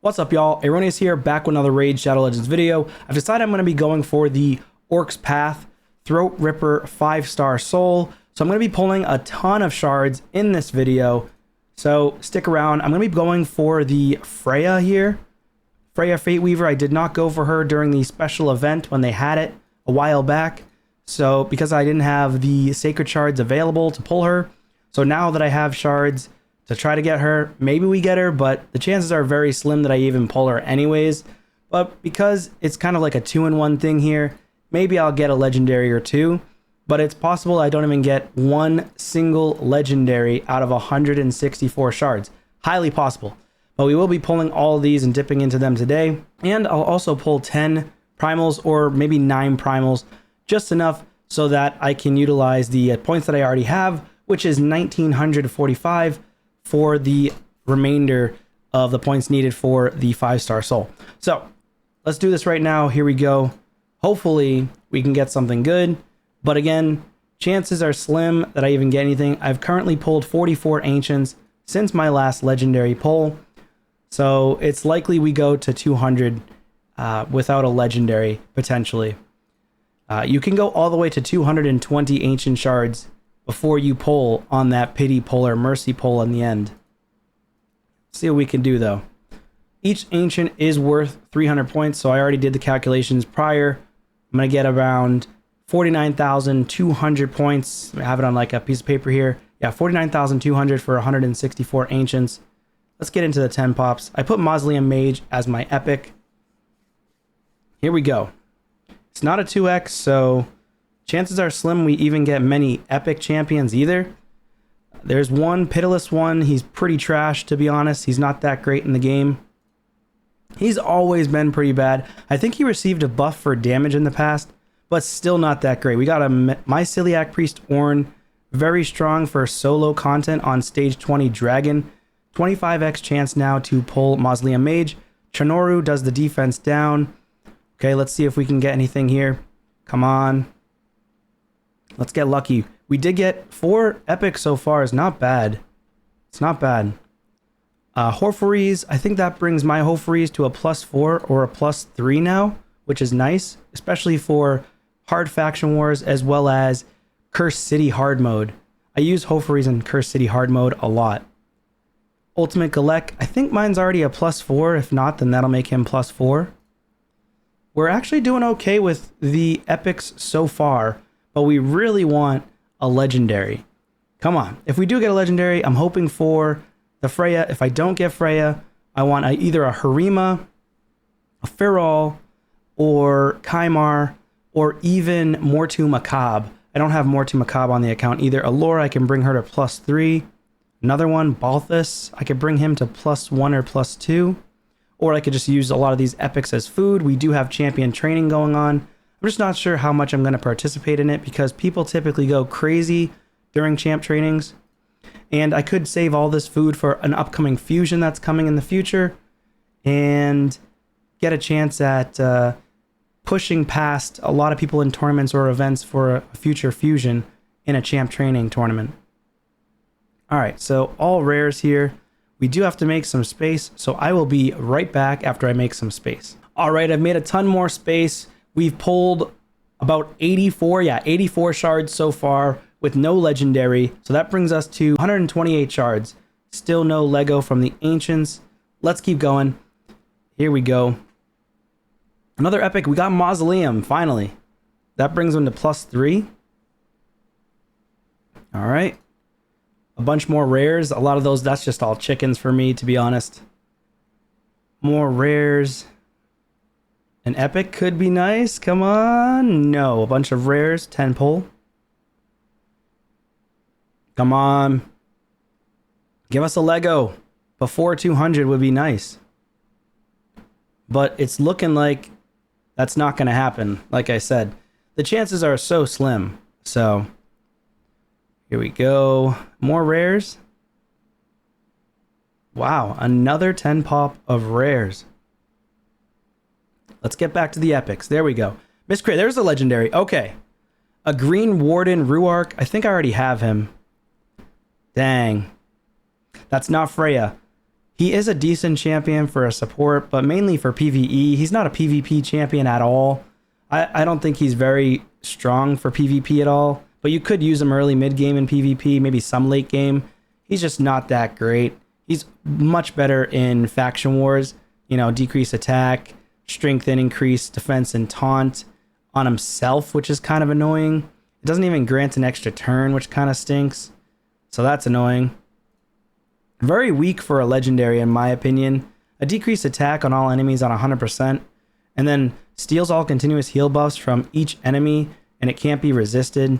What's up, y'all? Erroneous here, back with another Raid Shadow Legends video. I've decided I'm going to be going for the Orc's Path Throat Ripper 5-star soul. So I'm going to be pulling a ton of shards in this video. So stick around. I'm going to be going for the Freya here. Freya Fate Weaver. I did not go for her during the special event when they had it a while back. So because I didn't have the sacred shards available to pull her. So now that I have shards to try to get her, maybe we get her, but the chances are very slim that I even pull her anyways. But because it's kind of like a 2-in-1 thing here, maybe I'll get a legendary or two, but it's possible I don't even get one single legendary out of 164 shards. Highly possible. But we will be pulling all of these and dipping into them today. And I'll also pull 10 primals or maybe 9 primals, just enough so that I can utilize the points that I already have, which is 1945 for the remainder of the points needed for the 5-star soul. So let's do this right now. Here we go. Hopefully we can get something good, but again, chances are slim that I even get anything. I've currently pulled 44 ancients since my last legendary pull, so it's likely we go to 200 without a legendary potentially. You can go all the way to 220 ancient shards before you pull on that pity pull or mercy pull in the end. See what we can do though. Each ancient is worth 300 points, so I already did the calculations prior. I'm gonna get around 49,200 points. I have it on like a piece of paper here. Yeah, 49,200 for 164 ancients. Let's get into the 10 pops. I put Mausoleum Mage as my epic. Here we go. It's not a 2x, so chances are slim we even get many epic champions either. There's one pitiless one. He's pretty trash, to be honest. He's not that great in the game. He's always been pretty bad. I think he received a buff for damage in the past, but still not that great. We got a Myceliac Priest Ornn, very strong for solo content on stage 20 Dragon. 25x chance now to pull Mausoleum Mage. Chinoru does the defense down. Okay, let's see if we can get anything here. Come on. Let's get lucky. We did get 4 epics so far. It's not bad. It's not bad. Horfreeze, I think that brings my Horfreeze to a +4 or a +3 now, which is nice, especially for hard faction wars as well as Curse City hard mode. I use Horfreeze in Curse City hard mode a lot. Ultimate Galek, I think mine's already a +4. If not, then that'll make him +4. We're actually doing okay with the epics so far, but we really want a legendary. Come on. If we do get a legendary, I'm hoping for the Freya. If I don't get Freya, I want either a Harima, a Feral, or Kymar, or even Mortu Macabre. I don't have Mortu Macabre on the account either. Allura, I can bring her to +3. Another one, Balthus, I could bring him to +1 or +2. Or I could just use a lot of these epics as food. We do have champion training going on. I'm just not sure how much I'm going to participate in it because people typically go crazy during champ trainings. And I could save all this food for an upcoming fusion that's coming in the future and get a chance at pushing past a lot of people in tournaments or events for a future fusion in a champ training tournament. All right, so all rares here. We do have to make some space, so I will be right back after I make some space. All right, I've made a ton more space. We've pulled about 84 shards so far with no legendary. So that brings us to 128 shards. Still no Lego from the ancients. Let's keep going. Here we go. Another epic. We got Mausoleum, finally. That brings him to +3. All right. A bunch more rares. A lot of those, that's just all chickens for me, to be honest. More rares. An epic could be nice. Come on. No. A bunch of rares. 10 pull. Come on. Give us a Lego. Before 200 would be nice. But it's looking like that's not going to happen. Like I said, the chances are so slim. So here we go. More rares. Wow. Another 10 pop of rares. Let's get back to the epics. There we go. Miss Cray, there's a legendary. Okay. A Green Warden Ruark. I think I already have him. Dang. That's not Freya. He is a decent champion for a support, but mainly for PvE. He's not a PvP champion at all. I don't think he's very strong for PvP at all, but you could use him early mid game in PvP, maybe some late game. He's just not that great. He's much better in faction wars, you know, decrease attack, strength and increase defense and taunt on himself, which is kind of annoying. It doesn't even grant an extra turn, which kind of stinks. So that's annoying. Very weak for a legendary, in my opinion. A decreased attack on all enemies on 100%, and then steals all continuous heal buffs from each enemy, and it can't be resisted.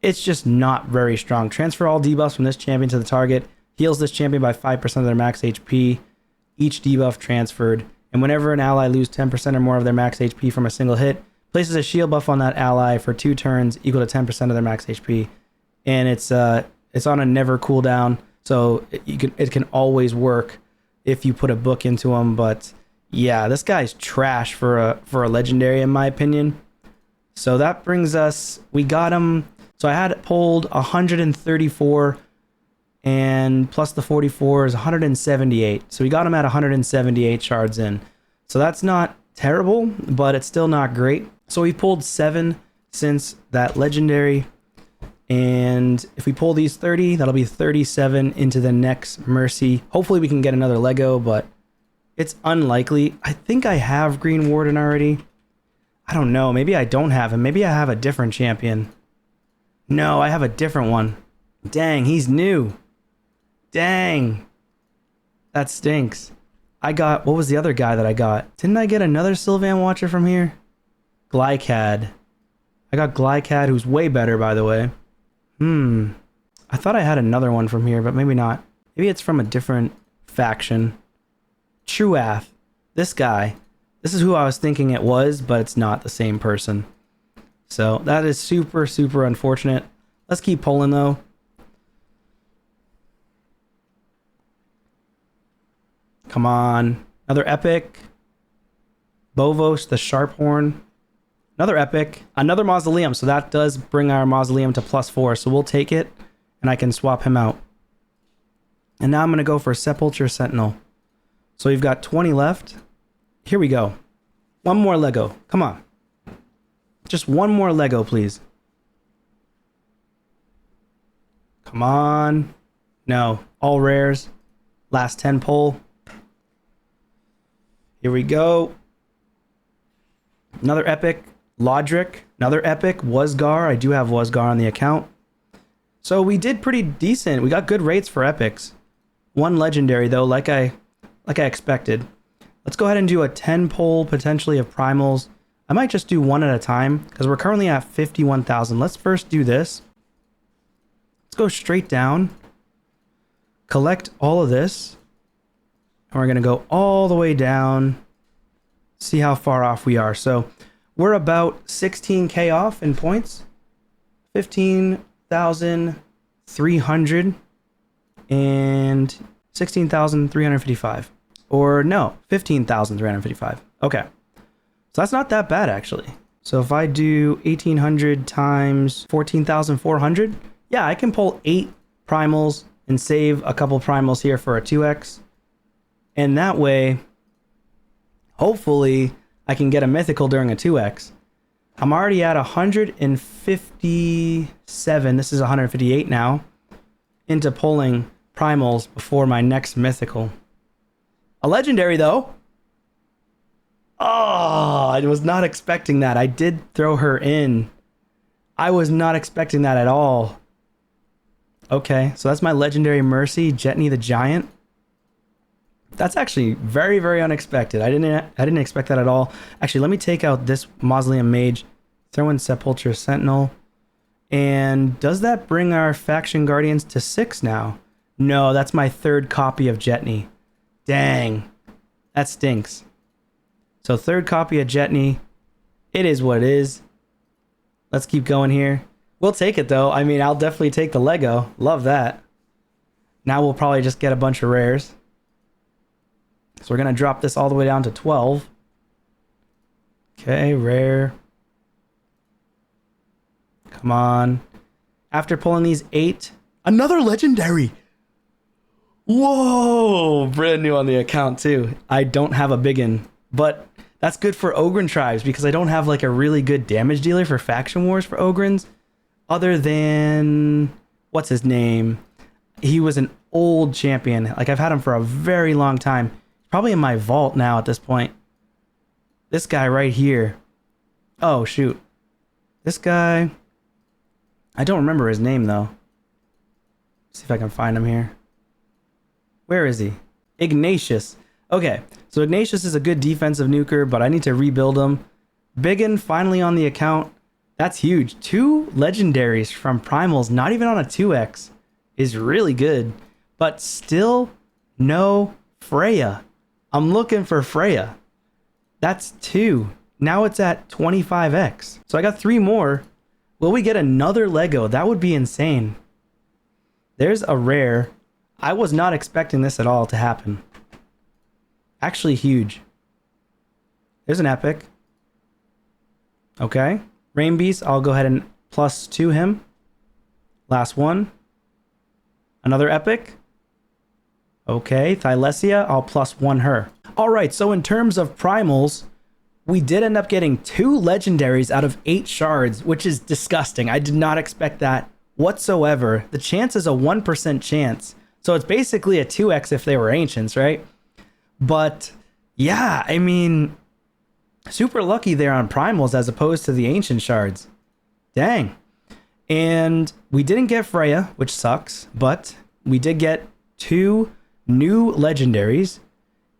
It's just not very strong. Transfer all debuffs from this champion to the target. Heals this champion by 5% of their max HP. Each debuff transferred. And whenever an ally loses 10% or more of their max HP from a single hit, places a shield buff on that ally for 2 turns equal to 10% of their max HP. And it's on a never cooldown, so it can always work if you put a book into him. But yeah, this guy's trash for a legendary, in my opinion. So that brings us, we got him. So I had pulled 134, and plus the 44 is 178. So we got him at 178 shards in. So that's not terrible, but it's still not great. So we pulled 7 since that legendary. And if we pull these 30, that'll be 37 into the next Mercy. Hopefully we can get another Lego, but it's unlikely. I think I have Green Warden already. I don't know. Maybe I don't have him. Maybe I have a different champion. No, I have a different one. Dang, he's new. Dang. That stinks. I got... What was the other guy that I got? Didn't I get another Sylvan Watcher from here? Glycad. I got Glycad, who's way better, by the way. I thought I had another one from here, but maybe not. Maybe it's from a different faction. Truath. This guy. This is who I was thinking it was, but it's not the same person. So that is super, super unfortunate. Let's keep pulling, though. Come on. Another epic. Bovos the Sharphorn. Another epic. Another Mausoleum. So that does bring our Mausoleum to +4. So we'll take it, and I can swap him out. And now I'm going to go for Sepulture Sentinel. So we've got 20 left. Here we go. One more Lego. Come on. Just one more Lego, please. Come on. No. All rares. Last 10 pull. Here we go. Another epic. Lodric. Another epic. Wasgar. I do have Wasgar on the account. So we did pretty decent. We got good rates for epics. One legendary, though, like I expected. Let's go ahead and do a 10 pull, potentially, of primals. I might just do one at a time, because we're currently at 51,000. Let's first do this. Let's go straight down. Collect all of this. And we're going to go all the way down. See how far off we are. So we're about 16k off in points. 15,300 and 16,355. Or no, 15,355. Okay. So that's not that bad, actually. So if I do 1,800 times 14,400, yeah, I can pull 8 primals and save a couple primals here for a 2x. And that way, hopefully, I can get a mythical during a 2x. I'm already at 157. This is 158 now. Into pulling primals before my next mythical. A legendary, though. Oh, I was not expecting that. I did throw her in. I was not expecting that at all. Okay, so that's my legendary Mercy, Jetney the Giant. That's actually very, very unexpected. I didn't expect that at all. Actually, let me take out this Mausoleum Mage, throw in Sepulture Sentinel. And does that bring our Faction Guardians to 6 now? No, that's my 3rd copy of Jetney. Dang. That stinks. So 3rd copy of Jetney. It is what it is. Let's keep going here. We'll take it, though. I mean, I'll definitely take the Lego. Love that. Now we'll probably just get a bunch of rares. So we're going to drop this all the way down to 12. Okay, rare. Come on. After pulling these 8, another legendary. Whoa, brand new on the account too. I don't have a biggin, but that's good for Ogren tribes because I don't have like a really good damage dealer for faction wars for Ogrens other than what's his name? He was an old champion. Like I've had him for a very long time. Probably in my vault now at this point. This guy right here. Oh shoot. This guy, I don't remember his name though. See if I can find him here. Where is he? Ignatius. Okay, so Ignatius is a good defensive nuker, but I need to rebuild him. Biggin finally on the account. That's huge. 2 legendaries from Primals, not even on a 2x, is really good. But still no Freya. I'm looking for Freya. That's 2. Now it's at 25x. So I got 3 more. Will we get another Lego? That would be insane. There's a rare. I was not expecting this at all to happen. Actually huge. There's an epic. Okay. Rain Beast, I'll go ahead and +2 him. Last one. Another epic. Okay, Thylesia, I'll +1 her. Alright, so in terms of primals, we did end up getting 2 legendaries out of 8 shards, which is disgusting. I did not expect that whatsoever. The chance is a 1% chance. So it's basically a 2x if they were ancients, right? But yeah, I mean, super lucky there on primals as opposed to the ancient shards. Dang. And we didn't get Freya, which sucks, but we did get 2 new legendaries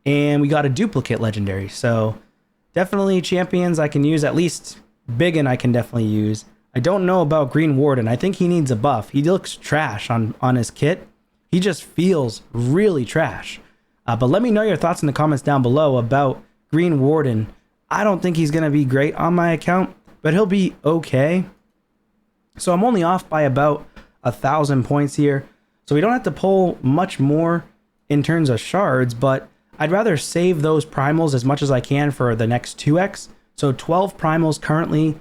and we got a duplicate legendary. So definitely champions I can use, at least Biggin I can definitely use. I don't know about Green Warden. I think he needs a buff. He looks trash on his kit. He just feels really trash. But let me know your thoughts in the comments down below about Green Warden. I don't think he's going to be great on my account, but he'll be okay. So I'm only off by about 1,000 points here. So we don't have to pull much more in terms of shards, but I'd rather save those primals as much as I can for the next 2x. So 12 primals currently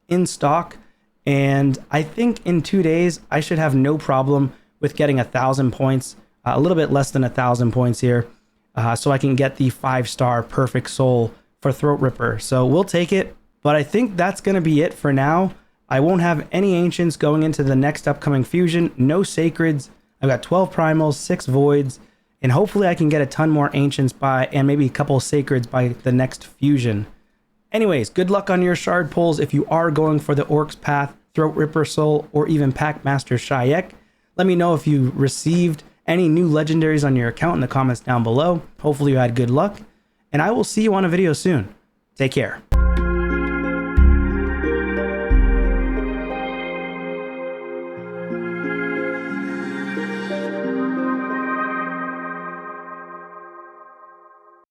in stock. And I think in 2 days, I should have no problem with getting 1,000 points, a little bit less than 1,000 points here. So I can get the 5-star perfect soul for Throat Ripper. So we'll take it. But I think that's going to be it for now. I won't have any ancients going into the next upcoming fusion. No sacreds. I've got 12 primals, 6 voids. And hopefully I can get a ton more ancients by, and maybe a couple sacreds by the next fusion. Anyways, good luck on your shard pulls if you are going for the Orcs Path, Throat Ripper Soul, or even Packmaster Shayek. Let me know if you received any new legendaries on your account in the comments down below. Hopefully you had good luck, and I will see you on a video soon. Take care.